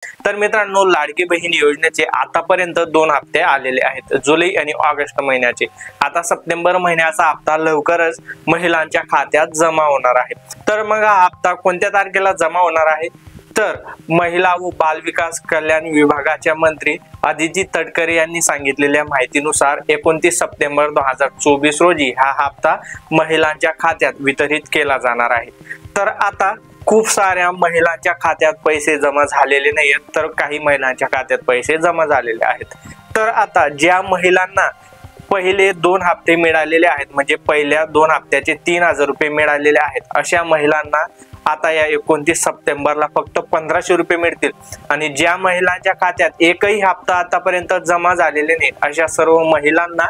तर मित्रांनो, लाडकी बहीण योजनेचे आतापर्यंत 2 हप्ते आलेले आहेत, जुलै आणि ऑगस्ट महिन्याचे। आता सप्टेंबर महिन्याचा हप्ता लवकरच महिलांच्या खात्यात जमा होणार आहे। तर मग हा हप्ता कोणत्या तारखेला जमा होणार आहे? तर महिला व बाल विकास कल्याण विभागाच्या मंत्री अदिती तटकरे यांनी सांगितलेल्या माहितीनुसार 29 सप्टेंबर 2024 रोजी हा हप्ता महिलांच्या खात्यात वितरित केला जाणार आहे। तर आता खूप साऱ्या महिलांच्या खात्यात पैसे जमा झालेले नाहीत, तर काही महिलांच्या खात्यात पैसे जमा झालेले आहेत। तर आता ज्या महिलांना पहिले 2 हप्ते मिळालेले आहेत, म्हणजे पहिल्या 2 हप्त्याचे 3000 रुपये मिळालेले आहेत, अशा महिलांना आता या 29 सप्टेंबरला फक्त 1500 रुपये मिळतील। आणि ज्या महिलांच्या खात्यात एकही हप्ता आतापर्यंत जमा झालेले नाही, अशा सर्व महिलांना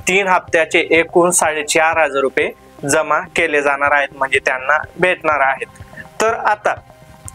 3 हप्त्याचे एकूण 4500 रुपये जमा केले जाणार आहेत, म्हणजे त्यांना भेटणार आहेत। तर आता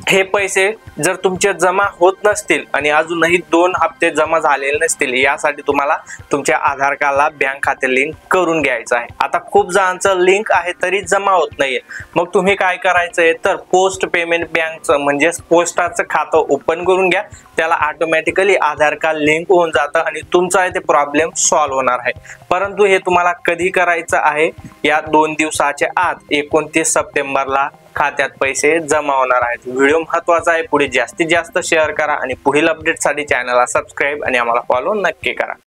हे पैसे जर तुमचे जमा होत नसतील आणि अजूनही 2 हप्ते जमा झालेले नसतील, यासाठी तुम्हाला तुमच्या आधार कार्डला बँक खाते लिंक करून घ्यायचं आहे। आता खूप जणांचं लिंक आहे तरी जमा होत नाहीये, मग तुम्ही काय करायचंय, तर पोस्ट पेमेंट बँकचं म्हणजे पोस्टाचं खातं ओपन करून घ्या। त्याला ऑटोमॅटिकली आधार कार्ड लिंक होऊन जातं आणि तुमचा ते प्रॉब्लेम सॉल्व्ह होणार आहे। परंतु हे तुम्हाला कधी करायचं आहे? या 2 दिवसाच्या आत 29 सप्टेंबरला खात्यात पैसे जमा होणार आहेत। व्हिडिओ महत्त्वाचा आहे, पुढे जास्तीत जास्त शेअर करा आणि पुढील अपडेटसाठी चॅनलला सबस्क्राईब आणि आम्हाला फॉलो नक्की करा।